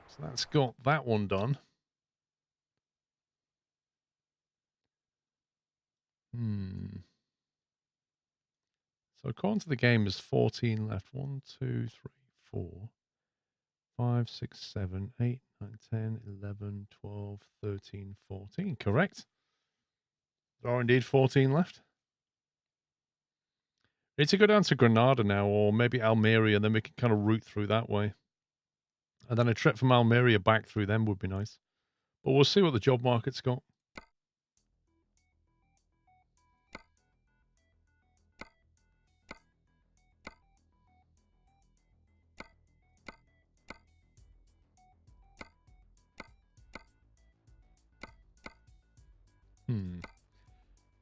So that's got that one done. So according to the game, there's 14 left. 1, 2, 3, 4, 5, 6, 7, 8, 9, 10, 11, 12, 13, 14. Correct. There are indeed 14 left. Need to go down to Granada now, or maybe Almeria, and then we can kind of route through that way. And then a trip from Almeria back through them would be nice. But we'll see what the job market's got.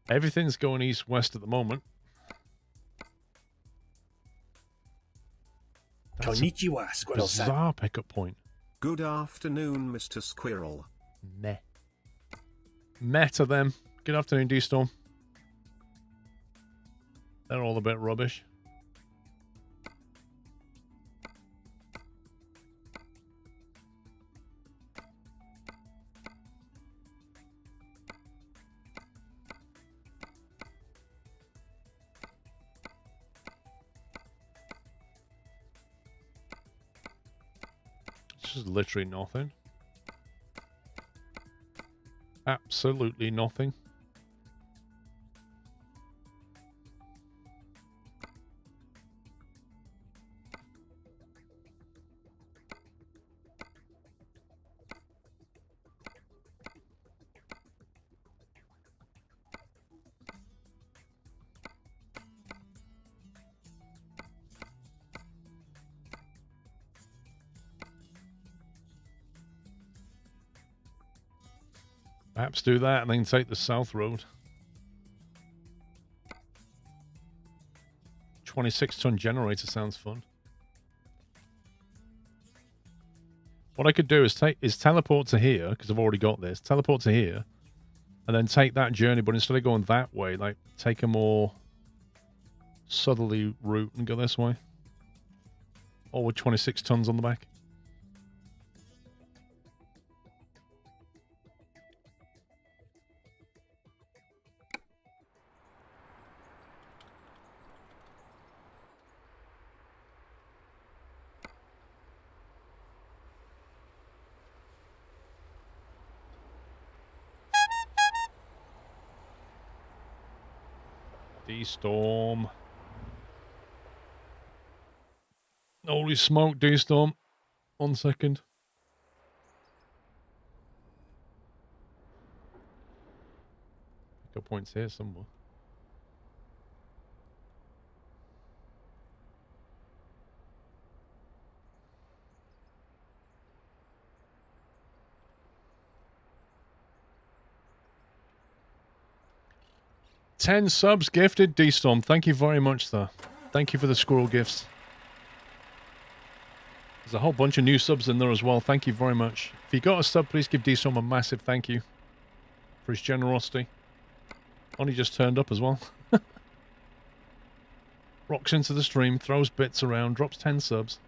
Everything's going east-west at the moment. That's Konnichiwa, a Squirrel-san. bizarre pickup point. Good afternoon, Mr. Squirrel. Meh. Meh to them. Good afternoon, D-Storm. They're all a bit rubbish. It's just literally nothing. Absolutely nothing. Perhaps do that and then take the south road. 26-ton generator sounds fun. What I could do is teleport to here, because I've already got this. Teleport to here, and then take that journey, but instead of going that way, like, take a more southerly route and go this way. Or with 26 tons on the back. D-Storm. Holy smoke, D-Storm. 1 second. Pick up points here somewhere. $10 subs gifted, D-Storm. Thank you very much, sir. Thank you for the squirrel gifts. There's a whole bunch of new subs in there as well. Thank you very much. If you got a sub, please give D-Storm a massive thank you for his generosity. Only just turned up as well. Rocks into the stream, throws bits around, drops 10 subs.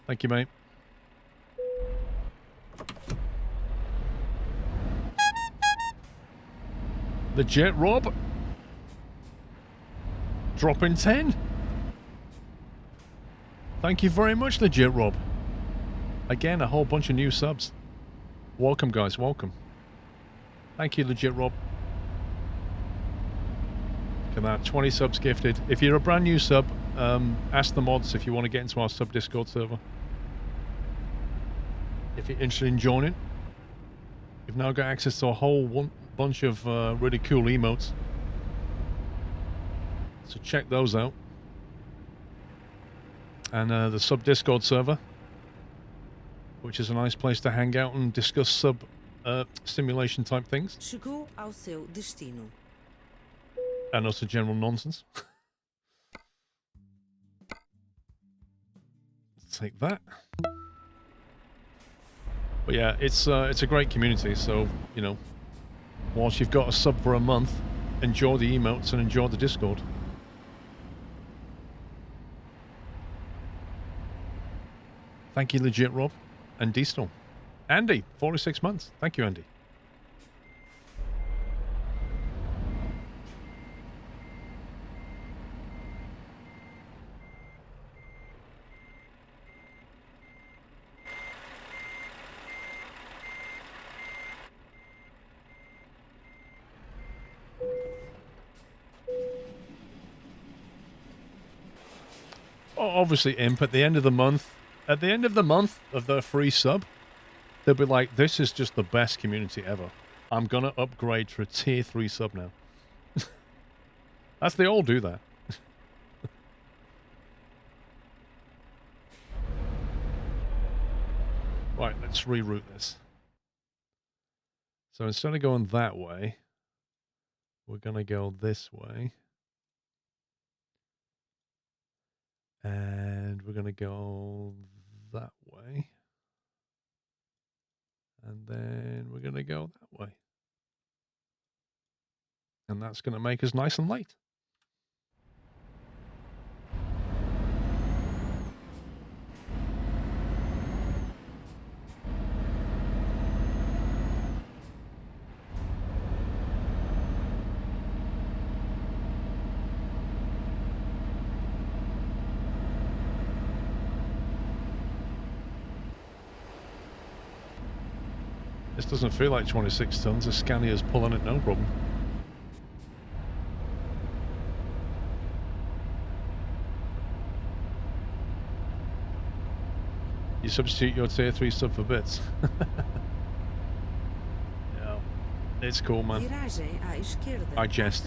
Thank you, mate. Legit, Rob. Dropping 10. Thank you very much, Legit Rob. Again, a whole bunch of new subs. Welcome, guys. Welcome. Thank you, Legit Rob. Look at that. 20 subs gifted. If you're a brand new sub, ask the mods if you want to get into our sub Discord server. If you're interested in joining, you've now got access to a whole bunch of really cool emotes. So check those out. And the sub Discord server, which is a nice place to hang out and discuss sub simulation type things. Chegou ao seu destino. And also general nonsense. Take that. But yeah, it's a great community, so, you know, whilst you've got a sub for a month, enjoy the emotes and enjoy the Discord. Thank you, Legit Rob. and D-Storm. Andy, 46 months. Thank you, Andy. Obviously, Imp, at the end of the month of the free sub, they'll be like, this is just the best community ever. I'm going to upgrade to a tier 3 sub now. They all do that. Right, let's reroute this. So instead of going that way, we're going to go this way. And we're going to go that way. And then we're going to go that way. And that's going to make us nice and late. This doesn't feel like 26 tons. The Scania's pulling it no problem. You substitute your tier 3 sub for bits. Yeah, it's cool, man. Viragem à esquerda. I jest. À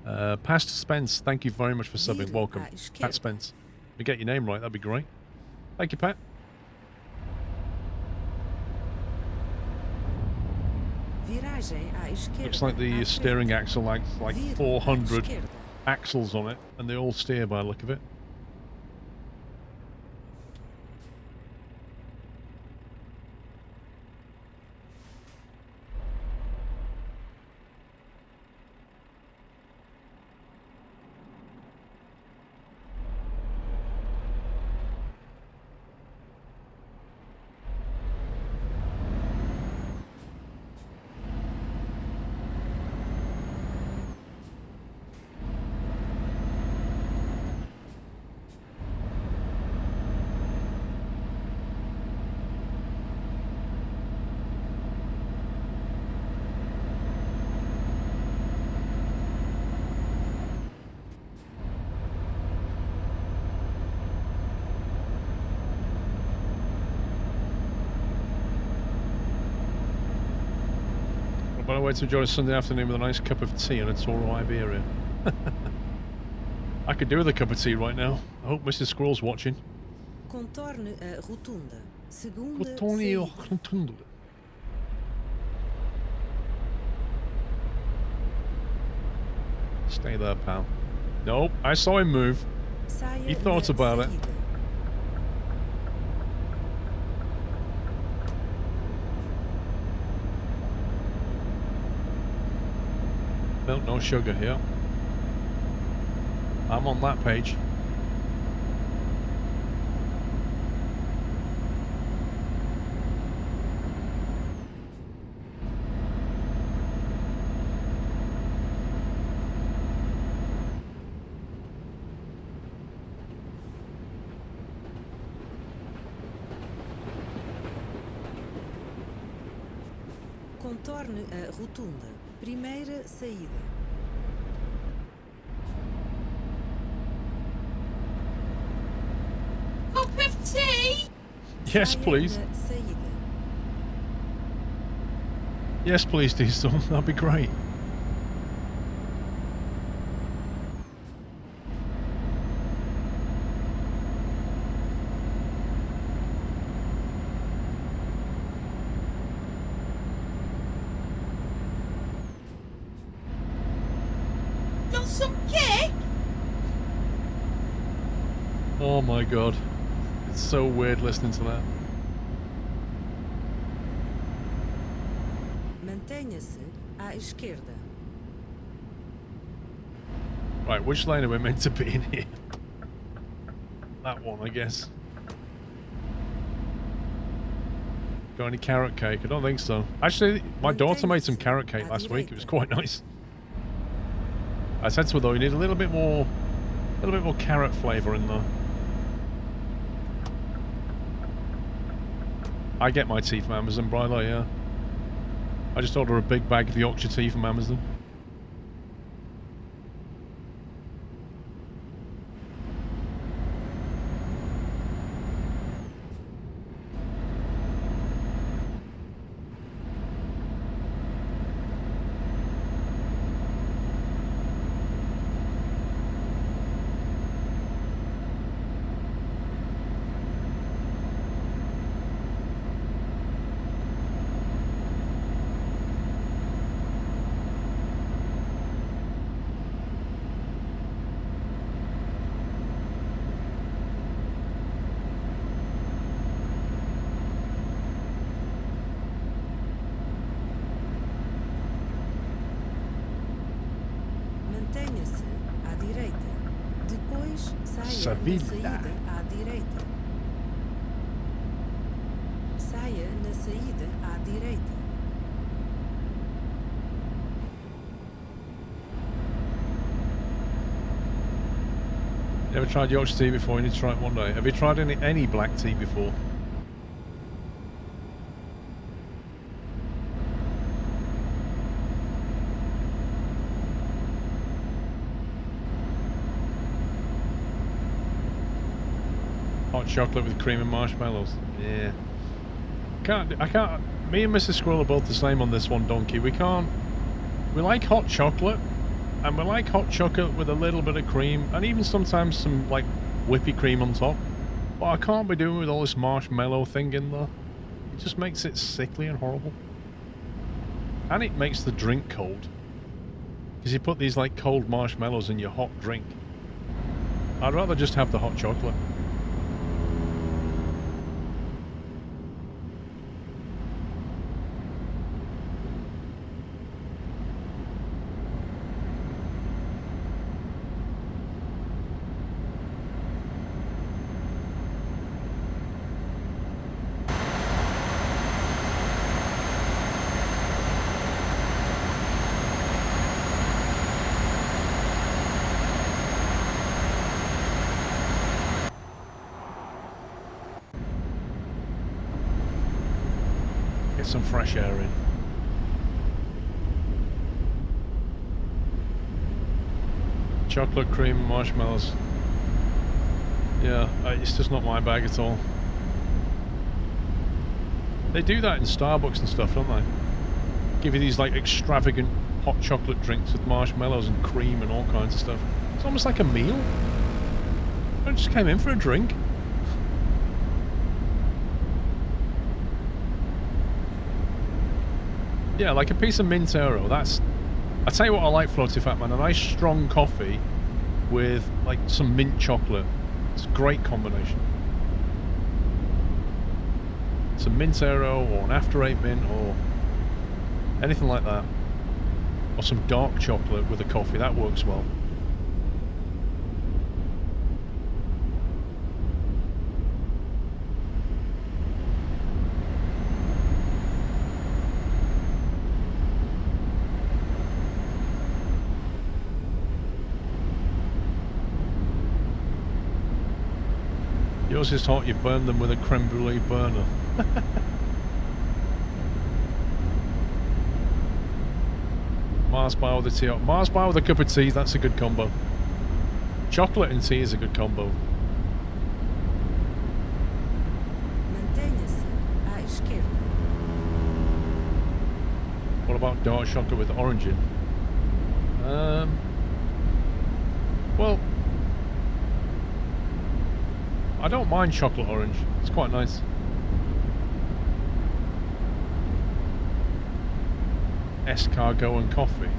frente. Past Spence, thank you very much for subbing. Vire Welcome. à esquerda. Pat Spence. If you get your name right, that'd be great. Thank you, Pat. Viragem à esquerda. Looks like the à steering frente. axle like Vire à 400 esquerda. axles on it, and they all steer by the look of it. By the way, to enjoy a Sunday afternoon with a nice cup of tea and a Toro Iberia. I could do with a cup of tea right now. I hope Mrs. Squirrel's watching. Contorne a rotunda. Segunda Cotonio saída. Rotundo. Stay there, pal. Nope, I saw him move. Saia He thought na about it. saída. Milk, no sugar here. I'm on that page. Contorne a rotunda. Primeira saída. Cup of tea? Yes, Saia please. na saída. Yes, please, Diesel. That'd be great. Got some cake? Oh my god. It's so weird listening to that. Mantenha-se à esquerda. Right, which lane are we meant to be in here? that one, I guess. Got any carrot cake? I don't think so. Actually, my daughter made some carrot cake last week. It was quite nice. I said to her though, you need a little bit more carrot flavour in there. I get my tea from Amazon, Bryla, yeah. I just order a big bag of Yorkshire tea from Amazon. Mantenha-se à direita. Depois saia na saída à direita. Saia na saída à direita. Never tried Yorkshire tea before, you need to try it one day. Have you tried any black tea before? Hot chocolate with cream and marshmallows. Yeah. I can't. Me and Mrs. Squirrel are both the same on this one, Donkey. We like hot chocolate, and we like hot chocolate with a little bit of cream, and even sometimes some, like, whippy cream on top. But I can't be doing with all this marshmallow thing in there. It just makes it sickly and horrible. And it makes the drink cold. Because you put these, like, cold marshmallows in your hot drink. I'd rather just have the hot chocolate. Some fresh air in. Chocolate, cream, marshmallows. Yeah, it's just not my bag at all. They do that in Starbucks and stuff, don't they? Give you these like extravagant hot chocolate drinks with marshmallows and cream and all kinds of stuff. It's almost like a meal. I just came in for a drink. Yeah, like a piece of mint arrow. That's... I tell you what I like, Floaty Fat Man. A nice strong coffee with, like, some mint chocolate. It's a great combination. Some mint arrow or an after 8 mint or anything like that. Or some dark chocolate with a coffee. That works well. Yours is hot, you burn them with a creme brulee burner. Mars bar with a tea. Mars bar with a cup of tea, that's a good combo. Chocolate and tea is a good combo. Mantenha-se à esquerda. What about dark chocolate with orange in? Well, I don't mind chocolate orange. It's quite nice. Escargot and coffee.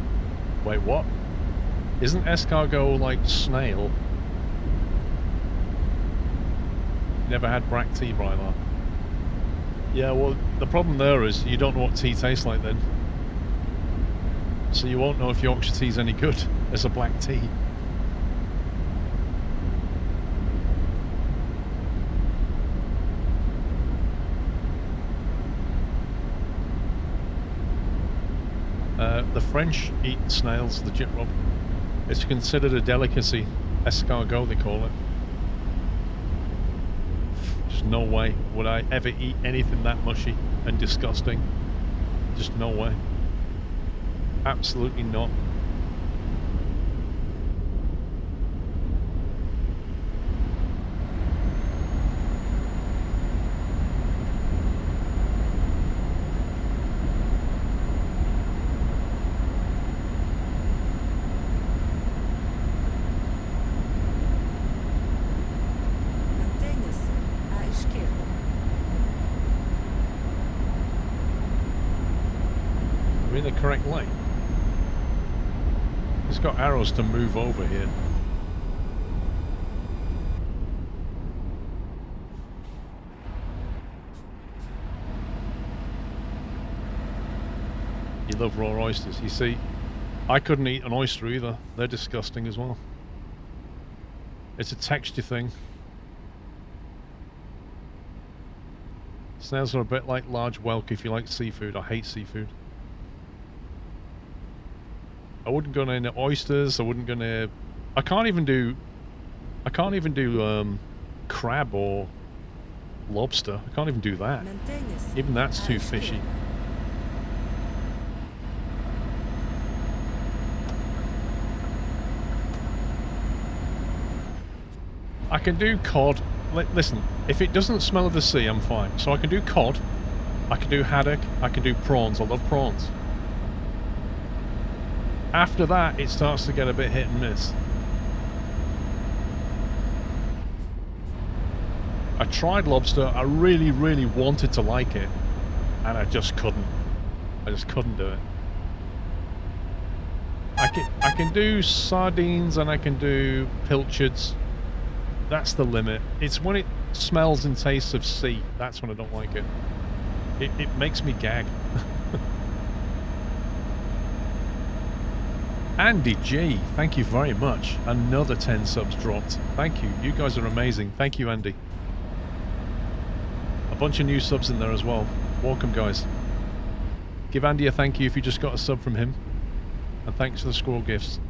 Wait, what? Isn't escargot like snail? Never had black tea, Brylar. Yeah, well, the problem there is you don't know what tea tastes like then. So you won't know if Yorkshire tea's any good as a black tea. the French eat snails, the jit rob. It's considered a delicacy. Escargot, they call it. Just no way would I ever eat anything that mushy and disgusting. Just no way. Absolutely not. Mantenha-se à esquerda. We're in the correct lane. It's got arrows to move over here. You love raw oysters. You see, I couldn't eat an oyster either. They're disgusting as well. It's a texture thing. Snails are a bit like large whelk if you like seafood. I hate seafood. I wouldn't go into oysters. I wouldn't go into... I can't even do crab or lobster. I can't even do that. Mantenha-se Even that's à too esquerda. fishy. I can do cod. Listen, if it doesn't smell of the sea, I'm fine. So I can do cod. I can do haddock. I can do prawns. I love prawns. After that, it starts to get a bit hit and miss. I tried lobster. I really, really wanted to like it. And I just couldn't. I just couldn't do it. I can do sardines and I can do pilchards. That's the limit. It's when it smells and tastes of sea. That's when I don't like it. It makes me gag. Andy G, thank you very much. Another 10 subs dropped. Thank you. You guys are amazing. Thank you, Andy. A bunch of new subs in there as well. Welcome, guys. Give Andy a thank you if you just got a sub from him. And thanks for the squirrel gifts.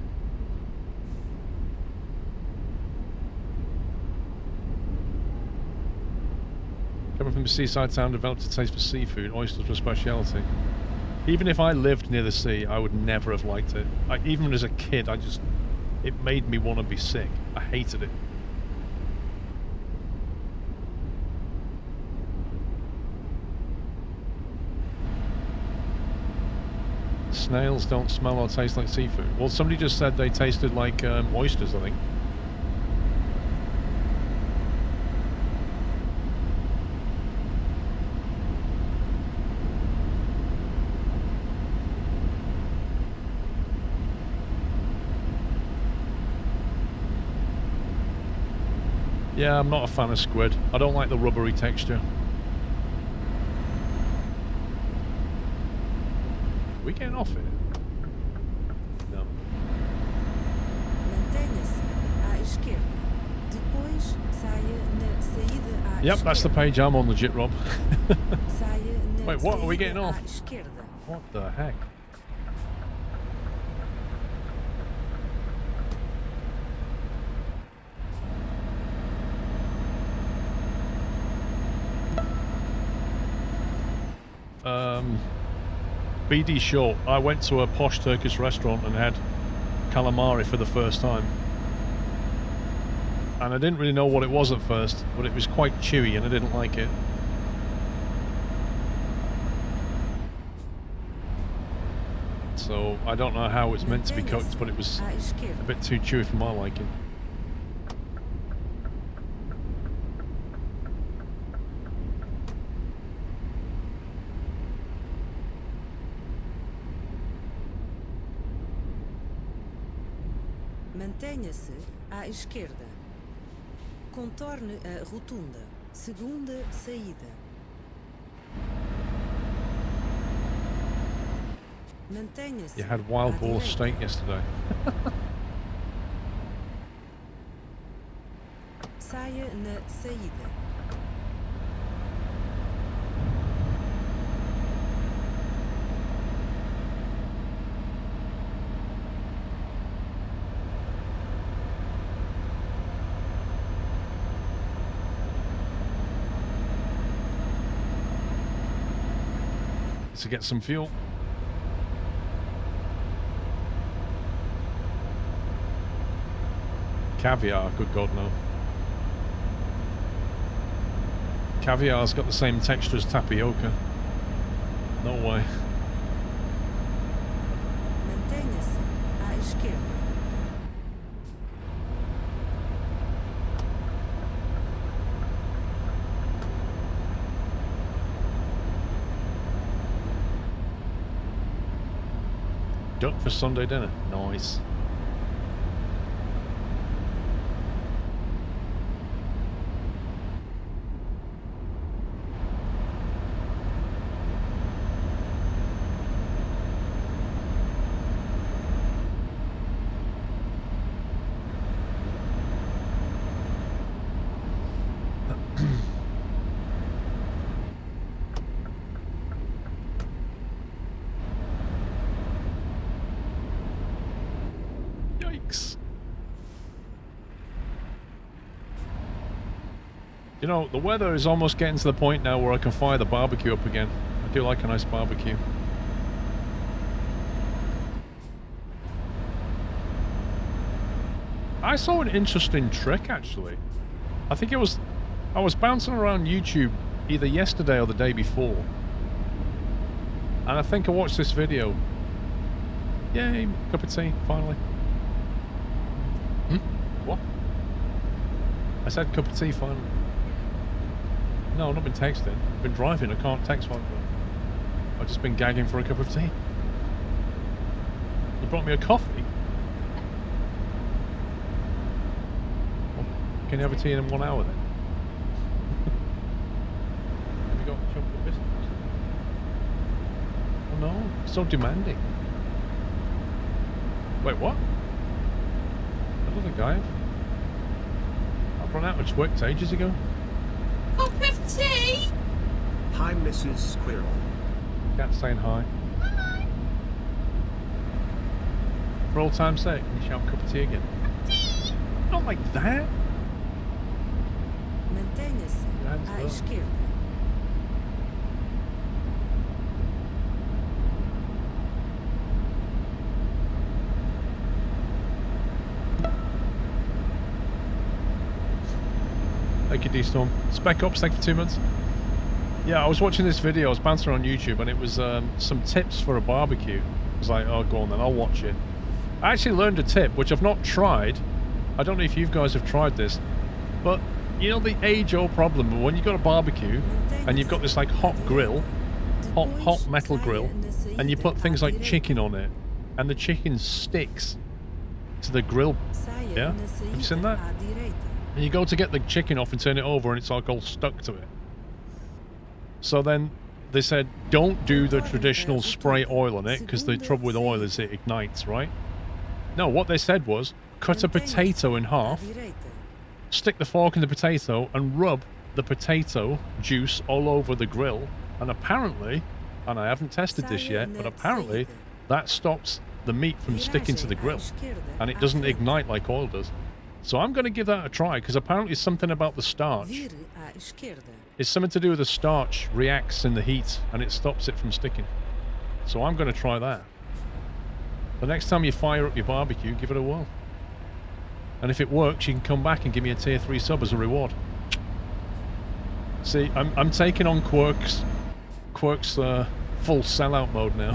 Coming from a seaside town, developed a taste for seafood. Oysters were a speciality. Even if I lived near the sea, I would never have liked it. Even as a kid, it made me want to be sick. I hated it. Snails don't smell or taste like seafood. Well, somebody just said they tasted like oysters, I think. Yeah, I'm not a fan of squid. I don't like the rubbery texture. Are we getting off here? No. Mantenha-se à esquerda. Depois saia na saída à Yep, that's the esquerda. page I'm on, the jit rob. Saia na Wait, what? Are we saída getting off? à esquerda. What the heck? BD short. I went to a posh Turkish restaurant and had calamari for the first time. And I didn't really know what it was at first, but it was quite chewy and I didn't like it. So I don't know how it's meant to be cooked, but it was À esquerda. a bit too chewy for my liking. Mantenha-se à esquerda. Contorne a rotunda. Segunda saída. Mantenha-se You had wild à boar direita. steak yesterday. Saia na saída. to get some fuel. Caviar, good God, no. Caviar's got the same texture as tapioca. No way. Mantenha-se à esquerda. Duck for Sunday dinner. Nice. You know, the weather is almost getting to the point now where I can fire the barbecue up again. I do like a nice barbecue. I saw an interesting trick, actually. I think I was bouncing around YouTube either yesterday or the day before. And I think I watched this video. Yay, cup of tea, finally. What? I said cup of tea, finally. No, I've not been texting. I've been driving. I can't text while I've just been gagging for a cup of tea. You brought me a coffee? Well, can you have a tea in 1 hour then? Have you got chocolate biscuits? Oh no, so demanding. Wait, what? I don't think I have. I've run out of Twix ages ago. Cup of tea. Hi, Mrs. Squirrel. Cat's saying hi. Hi. For all time's sake, can you shout cup of tea again? Tea. Not like that. Mantenha-se Hands à up. esquerda. Thank you, D-Storm. Spec Ops, thank you for 2 months. Yeah, I was watching this video, I was bouncing on YouTube, and it was some tips for a barbecue. I was like, oh, go on then, I'll watch it. I actually learned a tip, which I've not tried. I don't know if you guys have tried this, but you know the age-old problem of when you've got a barbecue, and you've got this like hot grill, hot metal grill, and you put things like chicken on it, and the chicken sticks to the grill. Yeah? Have you seen that? And you go to get the chicken off and turn it over and it's like all stuck to it. So then they said, don't do the traditional spray oil on it because the trouble with oil is it ignites, right? No, what they said was, cut a potato in half, stick the fork in the potato and rub the potato juice all over the grill. And apparently, and I haven't tested this yet, but apparently that stops the meat from sticking to the grill. And it doesn't ignite like oil does. So I'm going to give that a try, because apparently it's something about the starch. It's something to do with the starch reacts in the heat, and it stops it from sticking. So I'm going to try that. The next time you fire up your barbecue, give it a whirl. And if it works, you can come back and give me a tier 3 sub as a reward. See, I'm taking on Quirk's full sellout mode now.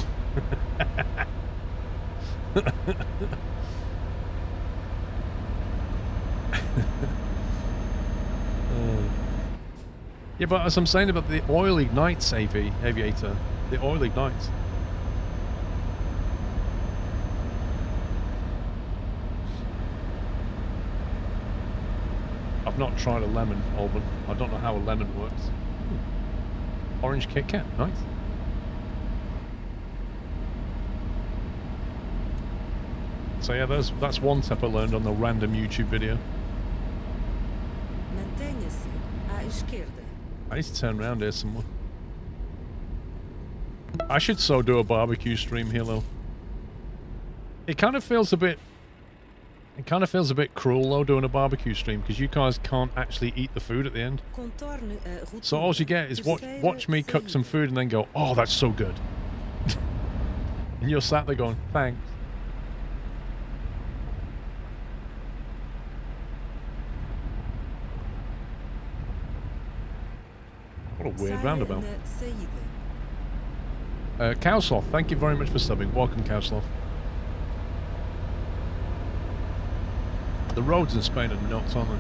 Yeah, but as I'm saying about the oil ignites, Aviator, the oil ignites. I've not tried a lemon, Alban. I don't know how a lemon works. Orange Kit Kat, nice. So yeah, that's one tip I learned on the random YouTube video. Mantenha-se à esquerda. I need to turn around here somewhere. I should do a barbecue stream here, though. It kind of feels a bit It kind of feels a bit cruel though doing a barbecue stream because you guys can't actually eat the food at the end. Contorne a rotunda. So all you get is watch me cook some food and then go, oh, that's so good. And you're sat there going, thanks. What a weird Saia roundabout. na saída. Cowsloth, thank you very much for subbing. Welcome, Cowsloth. The roads in Spain are nuts, aren't they?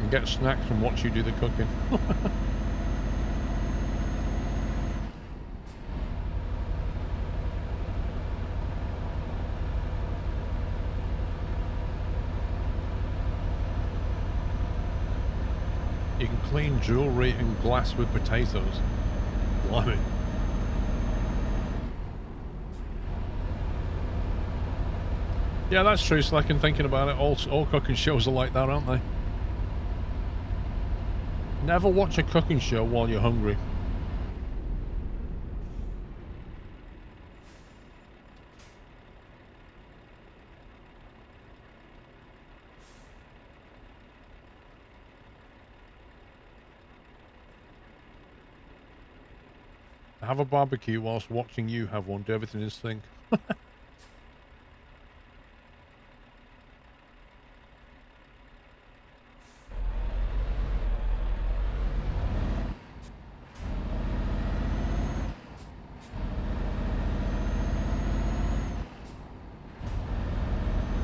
And get snacks and watch you do the cooking. You can clean jewellery and glass with potatoes. Blimey. Yeah, that's true, so I can thinking about it. All cooking shows are like that, aren't they? Never watch a cooking show while you're hungry. Have a barbecue whilst watching you have one. Do everything in sync.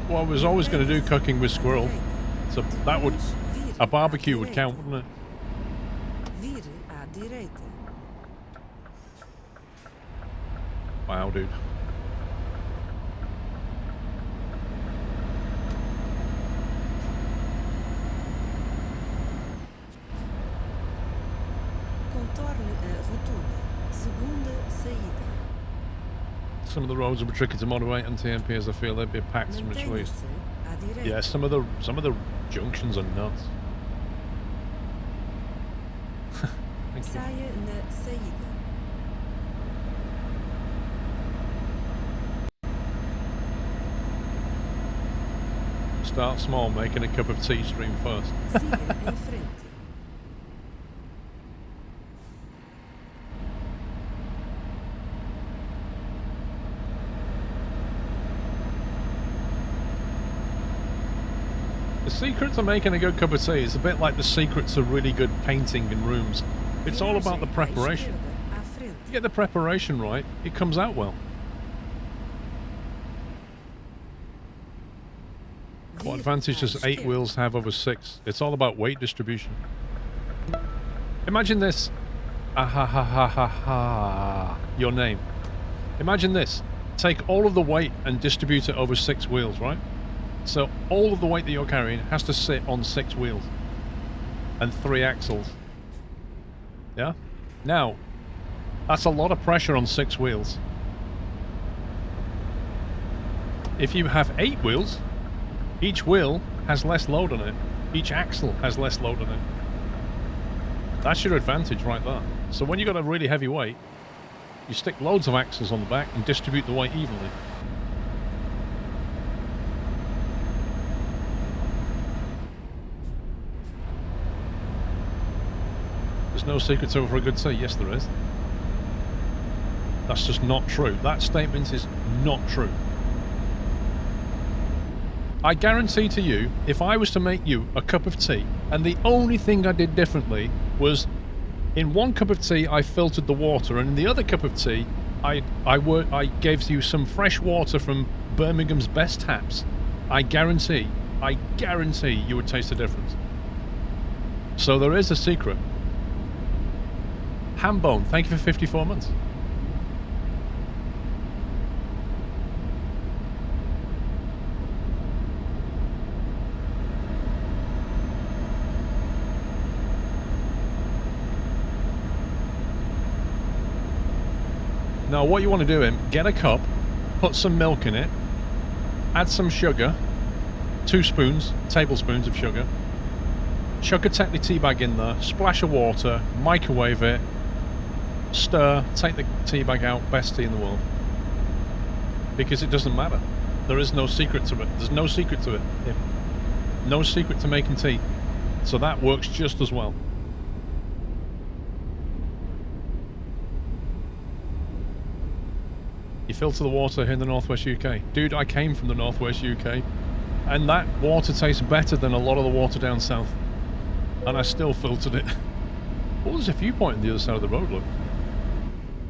Well, I was always going to do cooking with Squirrel, so that would, a barbecue would count, wouldn't it? Vire à direita. Wow, dude. Contorne a rotunda. Segunda saída. Some of the roads will be tricky to moderate and TMP as I feel they'd be packed from its release. Mantenha-se à direita. Yeah, some of the junctions are nuts. Thank you. Saia na saída. Start small, making a cup of tea stream first. Siga em frente. The secret to making a good cup of tea is a bit like the secret to really good painting in rooms. It's all about the Viragem à preparation. esquerda, à frente. You get the preparation right, it comes out well. What Vire advantage à does 8 esquerda. wheels have over 6? It's all about weight distribution. Imagine this. Ah ha ha ha ha ha. Your name. Imagine this. Take all of the weight and distribute it over 6 wheels, right? So all of the weight that you're carrying has to sit on 6 wheels. And 3 axles. Yeah? Now, that's a lot of pressure on 6 wheels. If you have 8 wheels, each wheel has less load on it. Each axle has less load on it. That's your advantage right there. So when you've got a really heavy weight, you stick loads of axles on the back and distribute the weight evenly. There's no secret to it for a good tea. Yes, there is. That's just not true. That statement is not true. I guarantee to you, if I was to make you a cup of tea, and the only thing I did differently was, in one cup of tea I filtered the water, and in the other cup of tea I gave you some fresh water from Birmingham's best taps, I guarantee you would taste the difference. So there is a secret. Hambone, thank you for 54 months. Now what you want to do, get a cup, put some milk in it, add some sugar, 2 tablespoons of sugar, chuck a Tetley tea bag in there, splash of water, microwave it, stir, take the tea bag out, best tea in the world. Because it doesn't matter. There is no secret to it. There's no secret to it. Yeah. No secret to making tea. So that works just as well. You filter the water here in the northwest UK. Dude, I came from the northwest UK. And that water tastes better than a lot of the water down south. And I still filtered it. Oh, there's a few point on the other side of the road, look.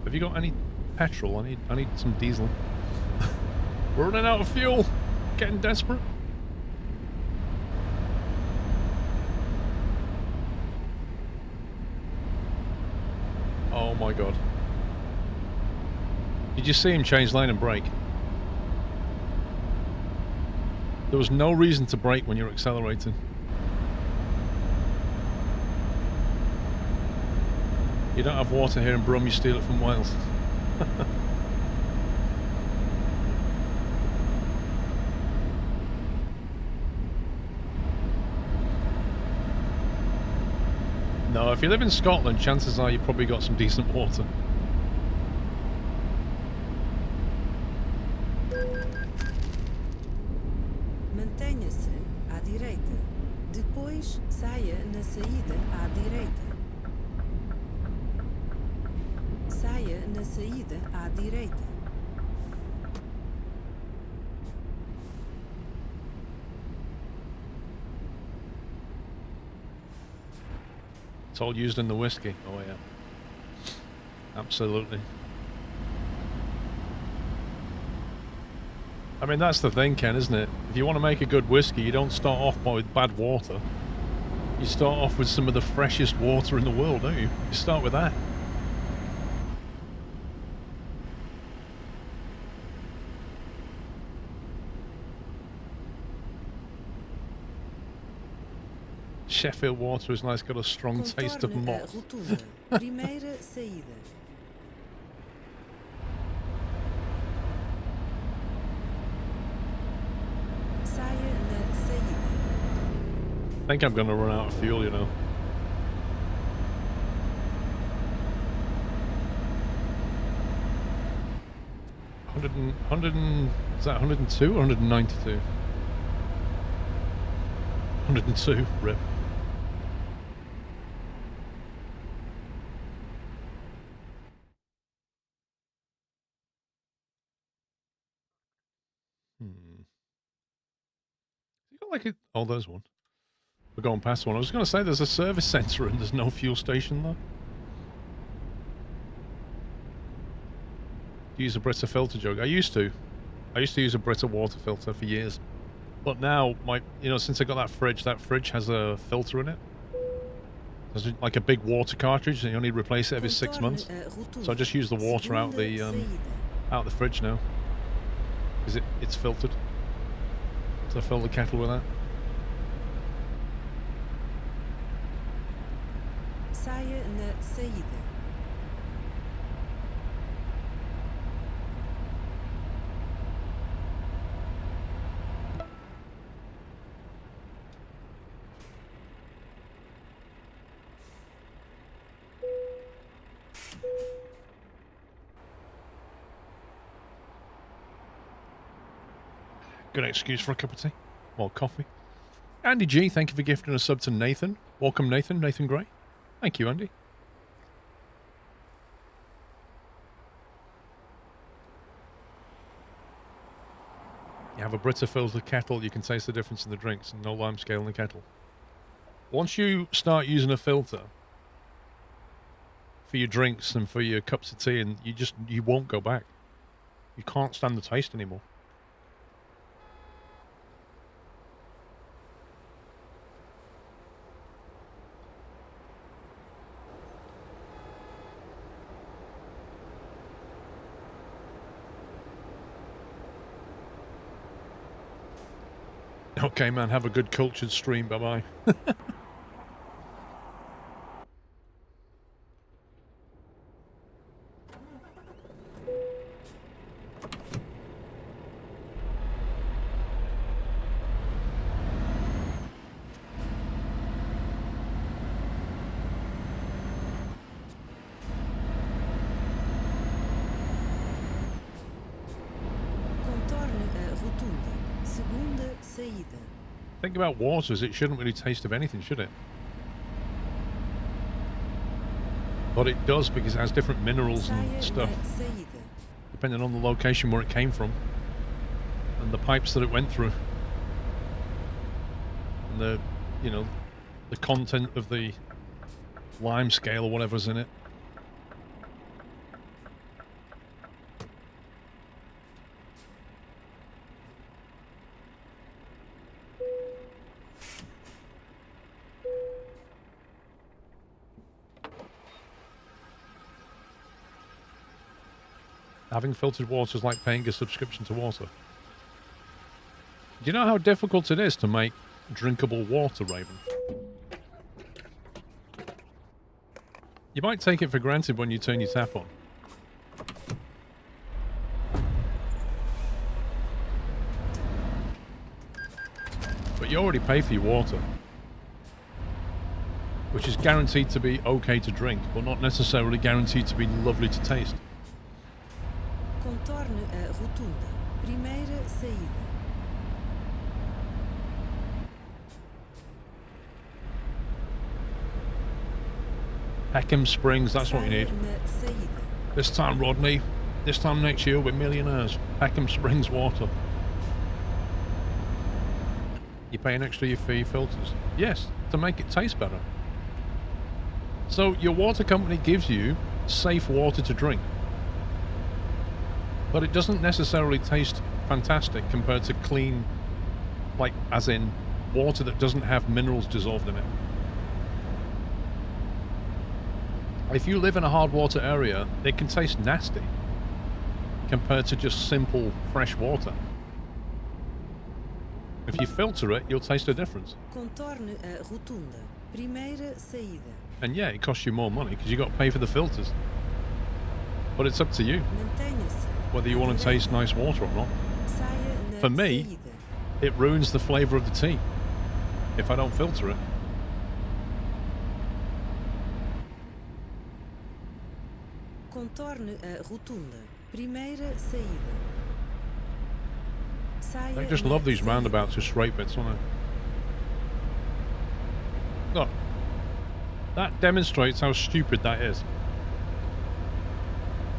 Have you got any petrol? I need some diesel. We're running out of fuel. Getting desperate. Oh my god. Did you see him change lane and brake? There was no reason to brake when you're accelerating. You don't have water here in Brum, you steal it from Wales. No, if you live in Scotland, chances are you probably got some decent water. Mantenha-se à direita. Depois, saia na saída à direita. Saia na saída à direita. It's all used in the whiskey. Oh yeah. Absolutely. I mean, that's the thing, Ken, isn't it? If you want to make a good whiskey, you don't start off with bad water. You start off with some of the freshest water in the world, don't you? You start with that. Sheffield water is nice, got a strong taste of Contorne a malt. rotunda. Primeira saída. Saia na saída. I think I'm going to run out of fuel, you know. Is that 102 or 192? 102, rip. You got like a... Oh, there's one. We're going past one. I was going to say there's a service centre and there's no fuel station there. Do you use a Brita filter jug? I used to. I used to use a Brita water filter for years. But now, since I got that fridge has a filter in it. There's like a big water cartridge and you only replace it every 6 months. So I just use the water out the fridge now. Because it's filtered. So I fill the kettle with that. Saia na saída. Good excuse for a cup of tea. Or coffee. Andy G, thank you for gifting a sub to Nathan. Welcome, Nathan. Nathan Gray. Thank you, Andy. You have a Brita filter kettle, you can taste the difference in the drinks and no lime scale in the kettle. Once you start using a filter for your drinks and for your cups of tea, and you won't go back. You can't stand the taste anymore. Okay, man, have a good cultured stream. Bye-bye. saída. Think about waters, it shouldn't really taste of anything, should it? But it does because it has different minerals and Saia stuff, na saída. depending on the location where it came from. And the pipes that it went through. And the, you know, the content of the lime scale or whatever's in it. Having filtered water is like paying a subscription to water. Do you know how difficult it is to make drinkable water, Raven? You might take it for granted when you turn your tap on. But you already pay for your water. Which is guaranteed to be okay to drink, but not necessarily guaranteed to be lovely to taste. Contorne a rotunda. Primeira saída. Peckham Springs, that's what you need. Saia na saída. This time, Rodney. This time next year, we're millionaires. Peckham Springs water. You pay an extra for your filters. Yes, to make it taste better. So your water company gives you safe water to drink. But it doesn't necessarily taste fantastic compared to clean, like, as in water that doesn't have minerals dissolved in it. If you live in a hard water area, it can taste nasty compared to just simple fresh water. If you filter it, you'll taste a difference. Contorne a rotunda. Primeira saída. And yeah, it costs you more money because you've got to pay for the filters. But it's up to you Mantenha-se. whether you want to taste nice water or not. Saia na For me, saída. it ruins the flavour of the tea if I don't filter it. Contorne a rotunda. Primeira saída. Saia They just na love these saída. roundabouts with straight bits, don't they? Look, that demonstrates how stupid that is.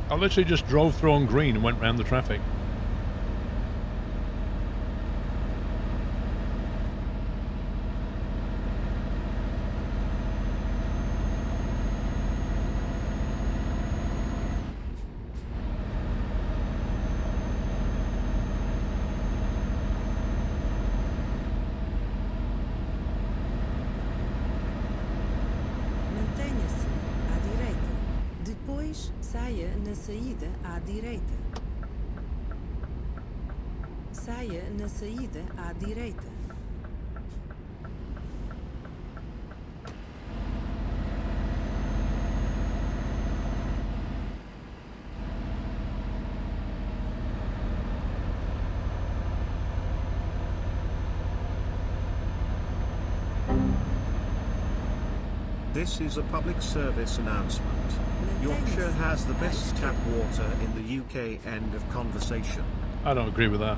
I literally just drove through on green and went round the traffic. Mantenha-se à direita. Depois, saia na saída à direita. Saia na saída à direita. This is a public service announcement. Yorkshire has the best tap water in the UK. End of conversation. I don't agree with that.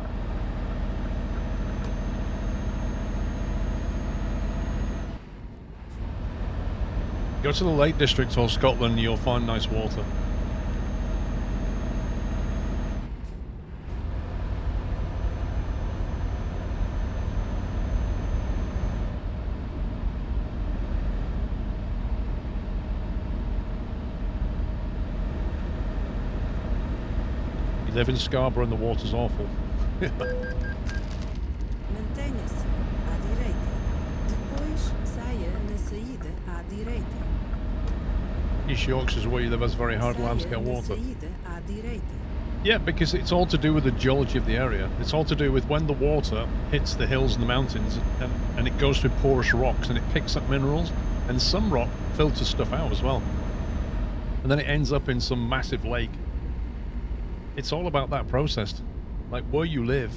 Go to the Lake District or Scotland, you'll find nice water. You live in Scarborough and the water's awful. Mantenha-se à direita. Depois, saia na saída à direita. East Yorkshire's where you live has very hard Saia landscape na water. saída à direita. Yeah, because it's all to do with the geology of the area. It's all to do with when the water hits the hills and the mountains and it goes through porous rocks and it picks up minerals, and some rock filters stuff out as well. And then it ends up in some massive lake. It's all about that process. Like, where you live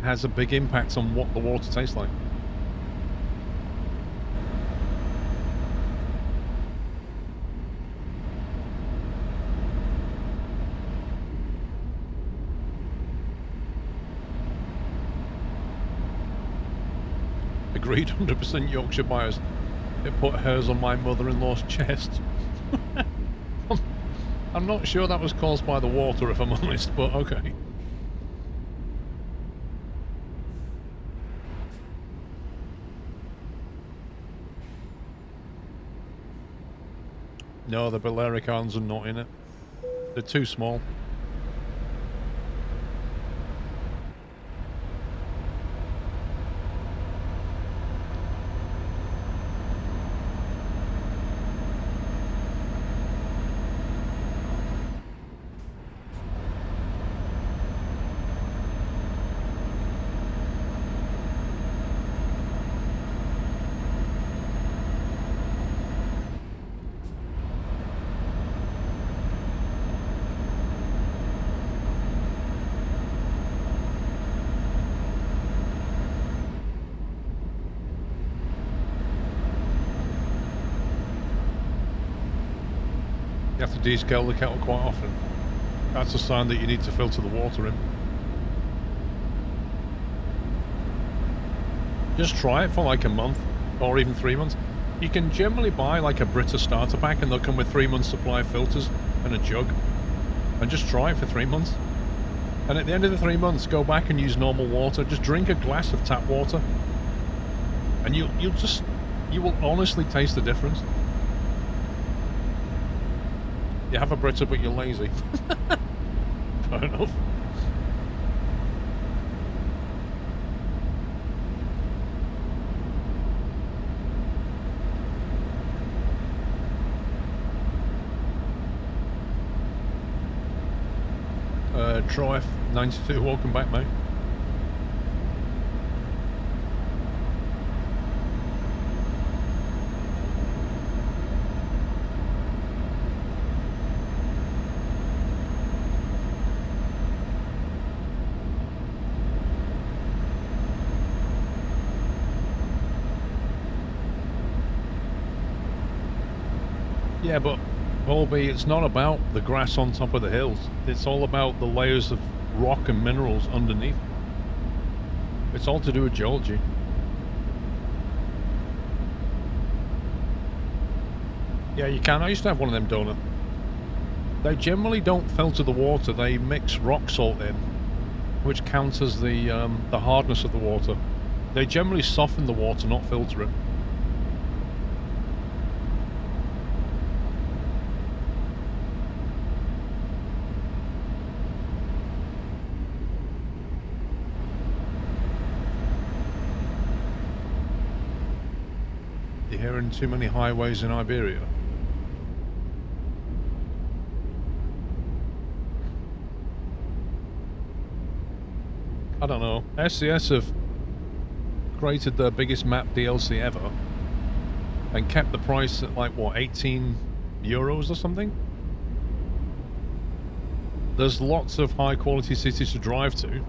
has a big impact on what the water tastes like. Agreed, 100% Yorkshire bias. It put hairs on my mother-in-law's chest. I'm not sure that was caused by the water, if I'm honest, but okay. No, the Balearic are not in it. They're too small. You have to descale the kettle quite often. That's a sign that you need to filter the water in. Just try it for like a month or even 3 months. You can generally buy like a Brita starter pack and they'll come with 3 months supply of filters and a jug. And just try it for 3 months. And at the end of the 3 months, go back and use normal water. Just drink a glass of tap water. And you will honestly taste the difference. You have a Brita, but you're lazy. Fair enough. Troif92, welcome back, mate. Yeah, but Colby, it's not about the grass on top of the hills. It's all about the layers of rock and minerals underneath. It's all to do with geology. Yeah, you can. I used to have one of them, donut. They generally don't filter the water. They mix rock salt in, which counters the hardness of the water. They generally soften the water, not filter it. Hearing too many highways in Iberia. I don't know. SCS have created the biggest map DLC ever and kept the price at like what, 18 euros or something? There's lots of high quality cities to drive to,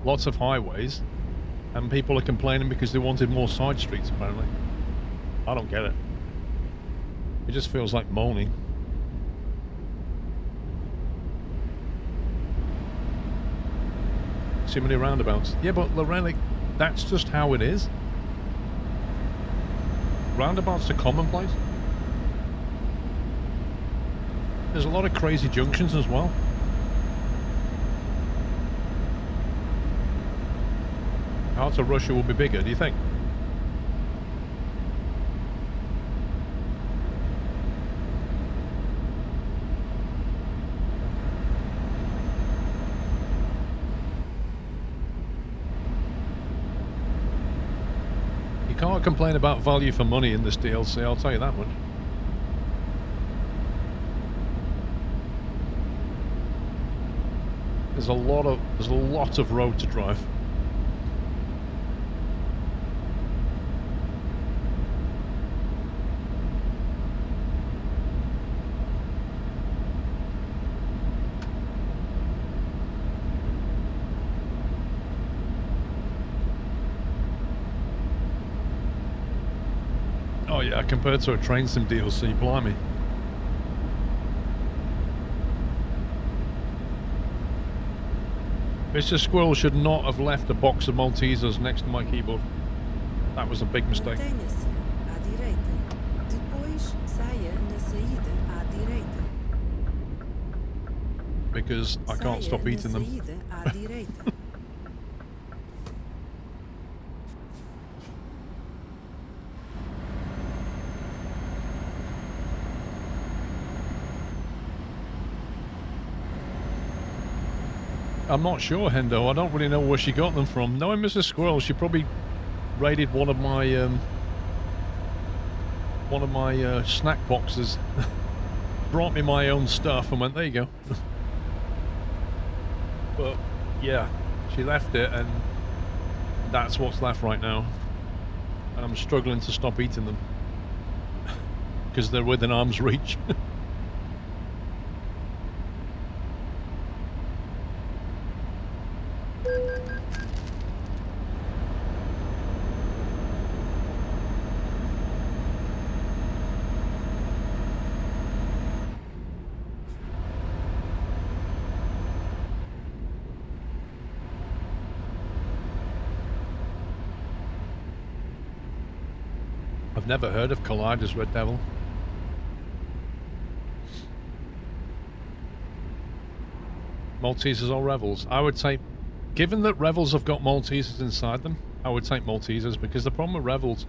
lots of highways, and people are complaining because they wanted more side streets apparently. I don't get it. It just feels like moaning. Too many roundabouts. Yeah, but Lorelic, that's just how it is. Roundabouts are commonplace. There's a lot of crazy junctions as well. Heart of Russia will be bigger, do you think? Can't complain about value for money in this DLC, I'll tell you that much. There's a lot of road to drive. Oh yeah, compared to a train sim DLC, blimey. Mr. Squirrel should not have left a box of Maltesers next to my keyboard. That was a big mistake. Mantenha-se à direita. Depois saia na saída à direita. Because I can't Saia stop na eating them. saída à direita. I'm not sure, Hendo. I don't really know where she got them from. Knowing Mrs. Squirrel, she probably raided one of my snack boxes, brought me my own stuff, and went, "There you go." But yeah, she left it, and that's what's left right now. And I'm struggling to stop eating them because they're within arm's reach. I've never heard of Collider's Red Devil. Maltesers or Revels? I would say, given that Revels have got Maltesers inside them, I would take Maltesers, because the problem with Revels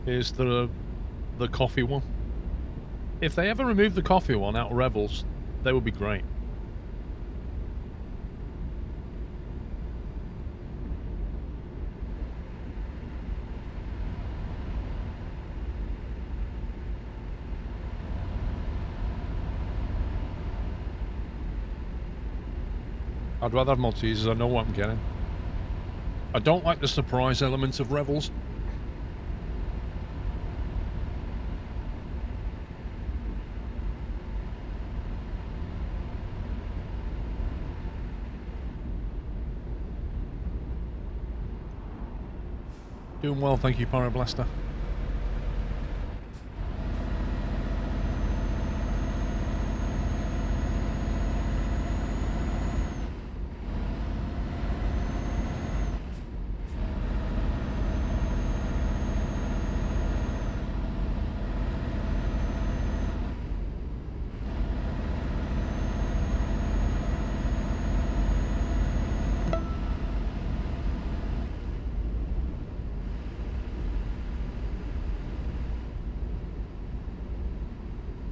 is the coffee one. If they ever remove the coffee one out of Revels, they would be great. I'd rather have Maltesers. I know what I'm getting. I don't like the surprise element of Revels. Doing well, thank you, Pyroblaster.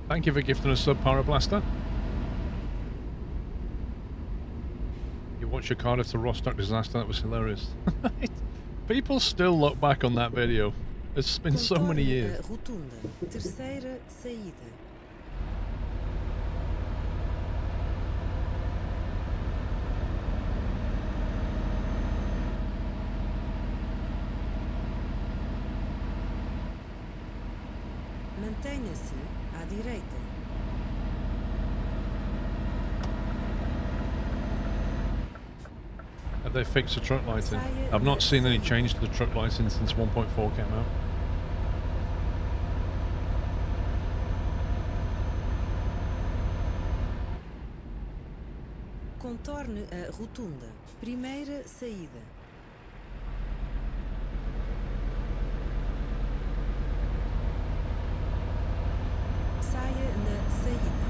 Thank you for gifting us sub, Pyroblaster. You watched your Cardiff to Rostock disaster, that was hilarious. People still look back on that video. It's been so many years. Contorne a rotunda. Terceira saída. Mantenha-se à direita. Have they fixed the truck lighting? I've not seen any change to the truck lighting since 1.4 came out. Contorne a rotunda. Primeira saída. Saia na saída.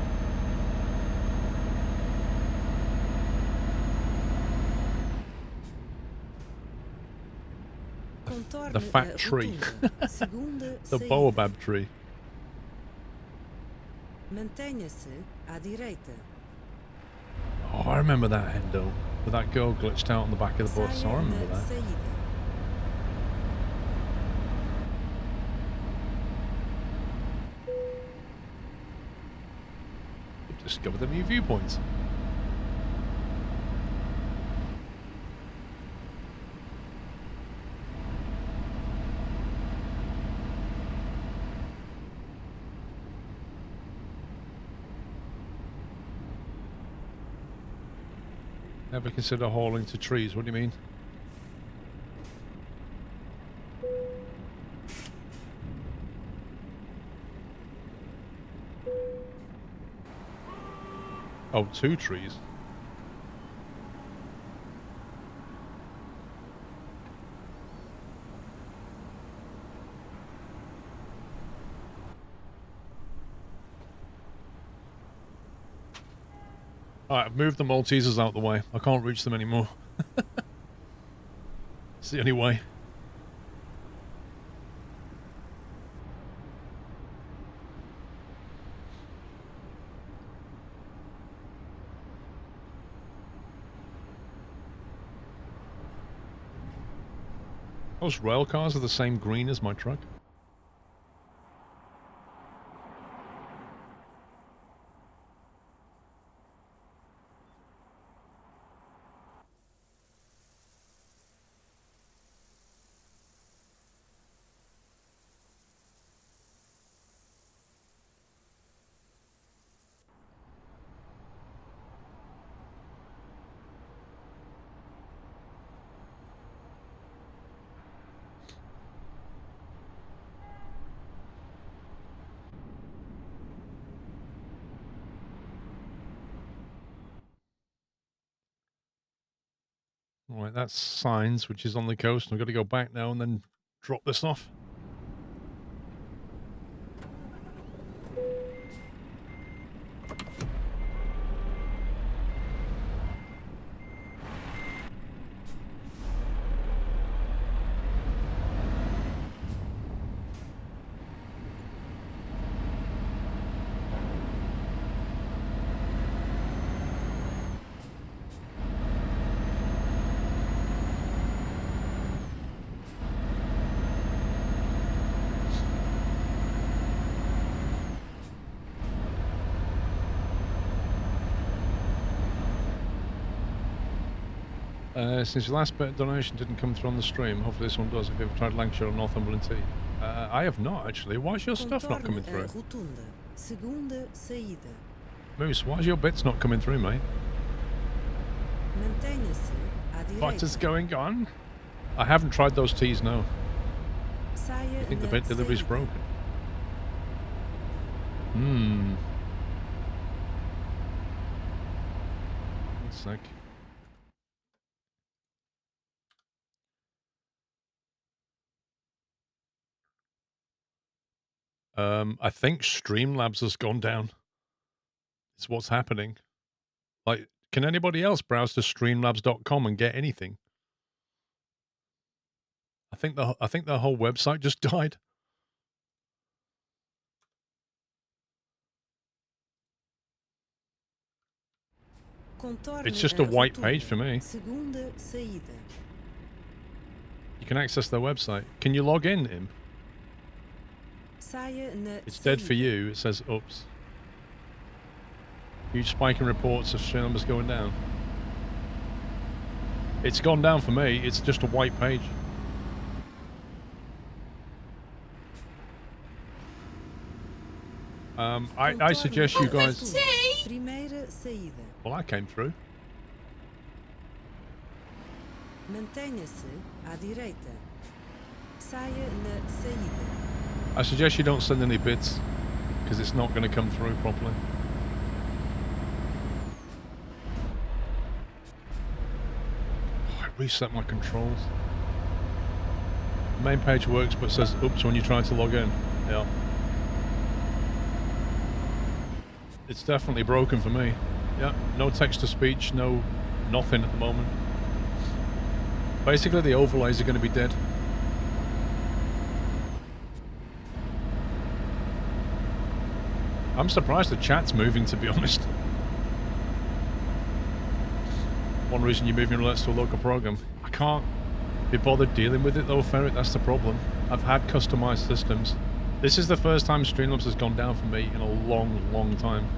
Contorne The fat a tree. rotunda. Segunda The saída. baobab tree. Mantenha-se à direita. Oh, I remember that, Hendo. With that girl glitched out on the back of the bus. I Saia remember na that. saída. You've discovered a new viewpoint. Never consider hauling to trees. What do you mean? Oh, 2 trees. Alright, I've moved the Maltesers out the way. I can't reach them anymore. It's the only way. Those rail cars are the same green as my truck. Right, that's Signs, which is on the coast. I've got to go back now and then drop this off. Since your last bit of donation didn't come through on the stream, hopefully this one does. Have you ever tried Lancashire or Northumberland tea? I have not, actually. Why is your stuff not coming through? Rotunda. Segunda saída. Moose, why is your bits not coming through, mate? Mantenha-se à direita. What is going on? I haven't tried those teas, no. Saia I think the na bit delivery's saída. broken. One sec. I think Streamlabs has gone down. It's what's happening. Like, can anybody else browse to streamlabs.com and get anything? I think the whole website just died. Contorne It's just a white rotunda. page for me. Segunda saída. You can access their website. Can you log in, Im? Saia na It's dead for saída. you. It says, oops. Huge spike in reports of stream numbers going down. It's gone down for me. It's just a white page. I suggest you guys... Primeira saída. Well, I came through. Mantenha-se à direita. Saia na saída. I suggest you don't send any bits, because it's not going to come through properly. Oh, I reset my controls. The main page works, but says oops when you try to log in. Yeah. It's definitely broken for me. Yeah, no text-to-speech, no nothing at the moment. Basically, the overlays are going to be dead. I'm surprised the chat's moving, to be honest. One reason you're moving alerts to a local program. I can't be bothered dealing with it though, Ferret, that's the problem. I've had customized systems. This is the first time Streamlabs has gone down for me in a long, long time.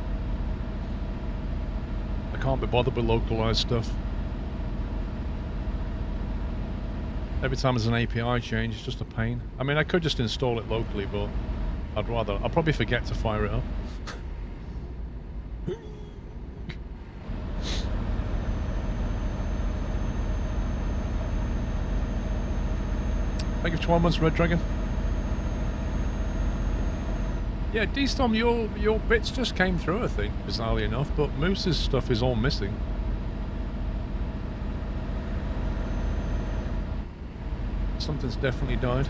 I can't be bothered with localized stuff. Every time there's an API change, it's just a pain. I mean, I could just install it locally, but I'll probably forget to fire it up. Thank you for 12 months, Red Dragon. Yeah, D-Storm, your bits just came through, I think, bizarrely enough, but Moose's stuff is all missing. Something's definitely died.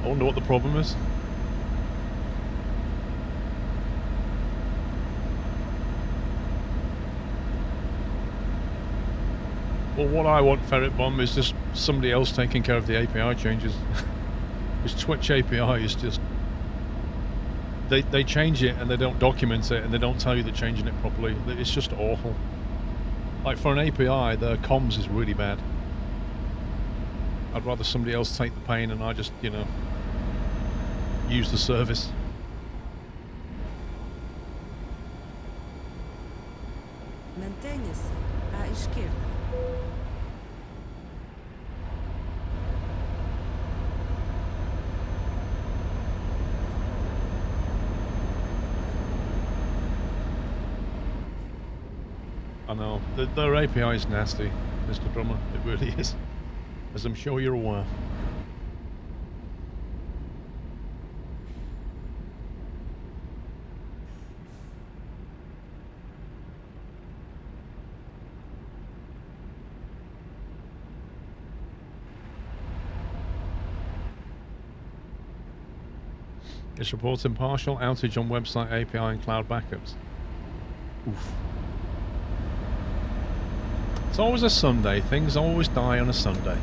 I wonder what the problem is. Well, what I want, Ferret Bomb, is just somebody else taking care of the API changes. This Twitch API is just... They change it and they don't document it and they don't tell you they're changing it properly. It's just awful. Like, for an API, the comms is really bad. I'd rather somebody else take the pain and I just, you know, use the service. Mantenha-se à esquerda. I know. Their API is nasty, Mr. Drummer. It really is. As I'm sure you're aware. It's reporting partial outage on website API and cloud backups. Oof. It's always a Sunday. Things always die on a Sunday.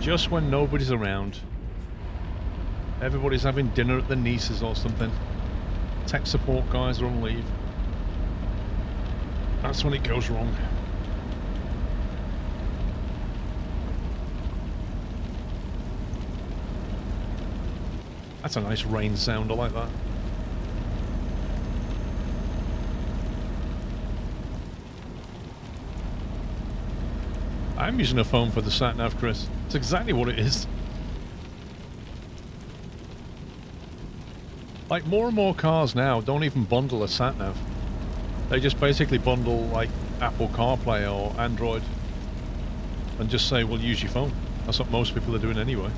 Just when nobody's around. Everybody's having dinner at the niece's or something. Tech support guys are on leave. That's when it goes wrong. That's a nice rain sound, I like that. I'm using a phone for the sat-nav, Chris. It's exactly what it is. Like, more and more cars now don't even bundle a sat-nav. They just basically bundle, like, Apple CarPlay or Android. And just say, well, use your phone. That's what most people are doing anyway.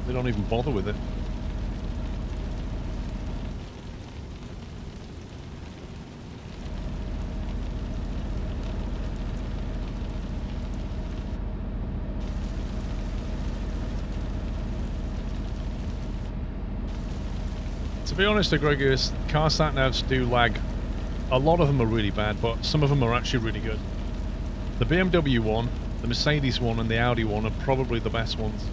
They don't even bother with it. To be honest, Gregorius, car sat-navs do lag. A lot of them are really bad, but some of them are actually really good. The BMW one, the Mercedes one, and the Audi one are probably the best ones.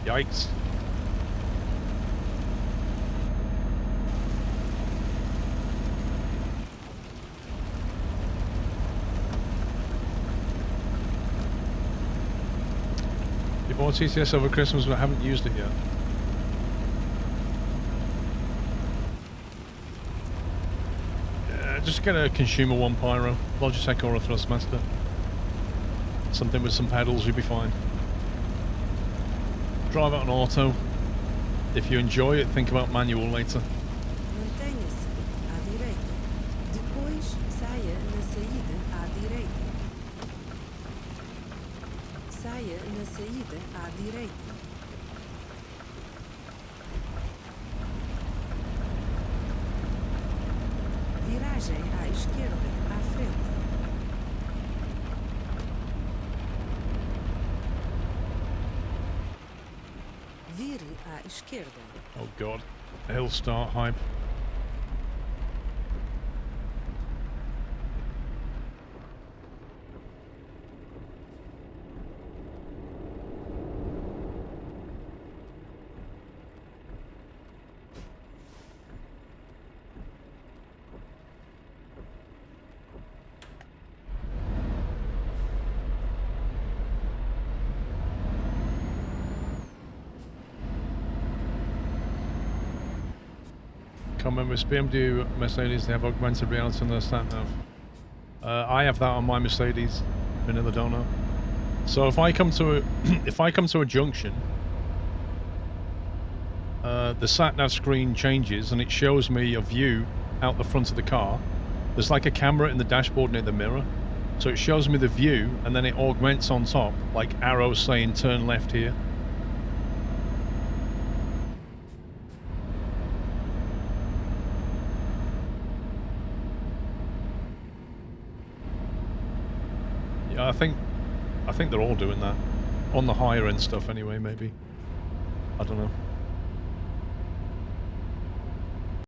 Yikes. You bought TCS over Christmas but haven't used it yet. Just get a Consumer 1 Pyro, Logitech or a Thrustmaster. Something with some pedals, you'll be fine. Drive it on auto. If you enjoy it, think about manual later. Mantenha-se à direita. Depois saia na saída à direita. Saia na saída à direita. Viragem à esquerda, à frente. Vire à esquerda. Oh god. Hill start hype. Can't remember, it's BMW, Mercedes, they have augmented reality on their sat-nav. I have that on my Mercedes. Vanilla don't know. So if I come to a if I come to a junction, the sat-nav screen changes and it shows me a view out the front of the car. There's like a camera in the dashboard near the mirror. So it shows me the view and then it augments on top, like arrows saying turn left here. Yeah, I think they're all doing that. On the higher end stuff anyway, maybe. I don't know.